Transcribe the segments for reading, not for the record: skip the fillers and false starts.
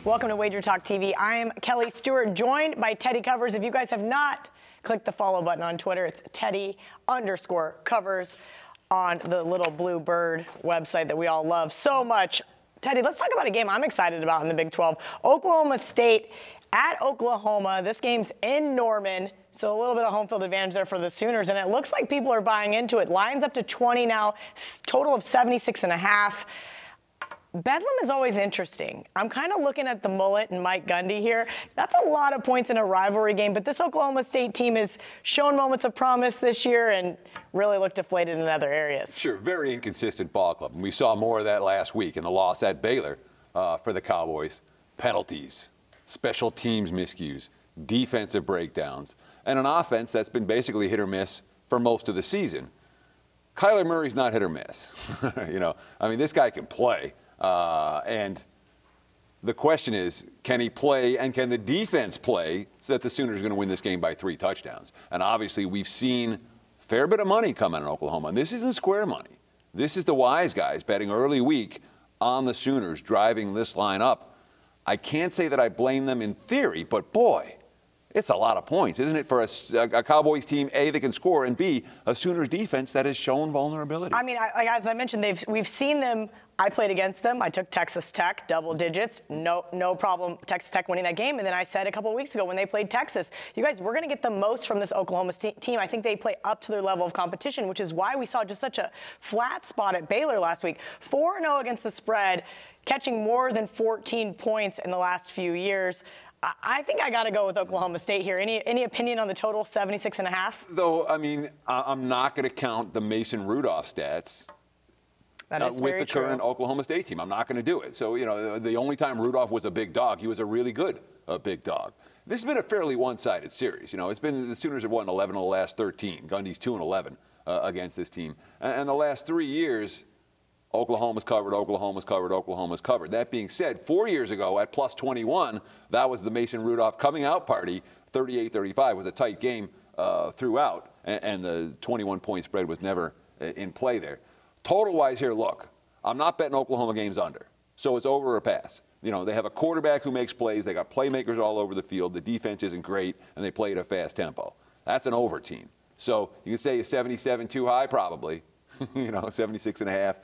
Welcome to WagerTalk TV. I am Kelly Stewart, joined by Teddy Covers. If you guys have not clicked the follow button on Twitter, it's Teddy_Covers on the little blue bird website that we all love so much. Teddy, let's talk about a game I'm excited about in the Big 12. Oklahoma State at Oklahoma. This game's in Norman, so a little bit of home field advantage there for the Sooners, and it looks like people are buying into it. Line's up to 20 now, total of 76.5. Bedlam is always interesting. I'm kind of looking at the mullet and Mike Gundy here. That's a lot of points in a rivalry game, but this Oklahoma State team has shown moments of promise this year and really looked deflated in other areas. Sure, very inconsistent ball club. And we saw more of that last week in the loss at Baylor for the Cowboys. Penalties, special teams miscues, defensive breakdowns, and an offense that's been basically hit or miss for most of the season. Kyler Murray's not hit or miss. I mean, this guy can play. And the question is, can he play and can the defense play so that the Sooners are going to win this game by 3 touchdowns? And obviously we've seen a fair bit of money come in Oklahoma. And this isn't square money. This is the wise guys betting early week on the Sooners, driving this line up. I can't say that I blame them in theory, but boy, it's a lot of points, isn't it, for a Cowboys team, A, that can score, and B, a Sooners defense that has shown vulnerability. I mean, as I mentioned, we've seen them. I played against them. I took Texas Tech, double digits, no problem. Texas Tech winning that game. And then I said a couple of weeks ago when they played Texas, you guys, we're going to get the most from this Oklahoma team. I think they play up to their level of competition, which is why we saw just such a flat spot at Baylor last week. 4-0 against the spread, catching more than 14 points in the last few years. I think I got to go with Oklahoma State here. Any opinion on the total, 76.5? Though, I mean, I'm not going to count the Mason Rudolph stats with the current Oklahoma State team. I'm not going to do it. So, the only time Rudolph was a big dog, he was a really good big dog. This has been a fairly one-sided series. It's been the Sooners have won 11 of the last 13. Gundy's 2-11 against this team. And the last 3 years, Oklahoma's covered, Oklahoma's covered, Oklahoma's covered. That being said, 4 years ago at plus 21, that was the Mason Rudolph coming out party. 38-35 was a tight game throughout, and the 21-point spread was never in play there. Total-wise here, look, I'm not betting Oklahoma games under, so it's over or pass. They have a quarterback who makes plays. They got playmakers all over the field. The defense isn't great, and they play at a fast tempo. That's an over team. So you can say is 77 too high? Probably. 76.5.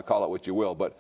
Call it what you will, but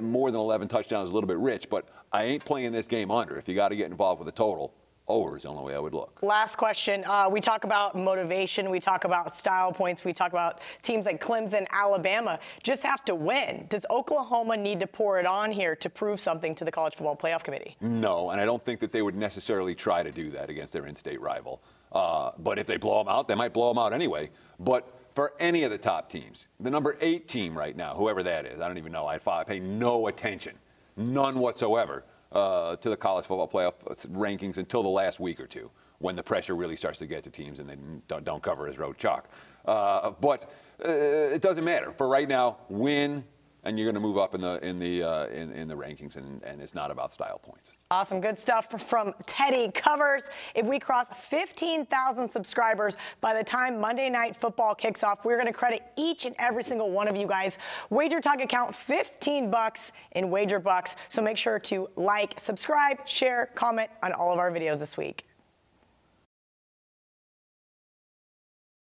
more than 11 touchdowns is a little bit rich, but I ain't playing this game under. If you got to get involved with a total, over is the only way I would look. Last question. We talk about motivation. We talk about style points. We talk about teams like Clemson, Alabama just have to win. Does Oklahoma need to pour it on here to prove something to the College Football Playoff Committee? No, and I don't think that they would necessarily try to do that against their in-state rival. But if they blow them out, they might blow them out anyway. But for any of the top teams, the number 8 team right now, whoever that is, I don't even know. I pay no attention, none whatsoever, to the College Football Playoff rankings until the last week or two, when the pressure really starts to get to teams and they don't cover as road chalk. But it doesn't matter. For right now, win, and you're going to move up in the rankings, and it's not about style points. Awesome, good stuff from Teddy Covers. If we cross 15,000 subscribers by the time Monday Night Football kicks off, we're going to credit each and every single one of you guys. WagerTalk account, $15 in wager bucks. So make sure to like, subscribe, share, comment on all of our videos this week.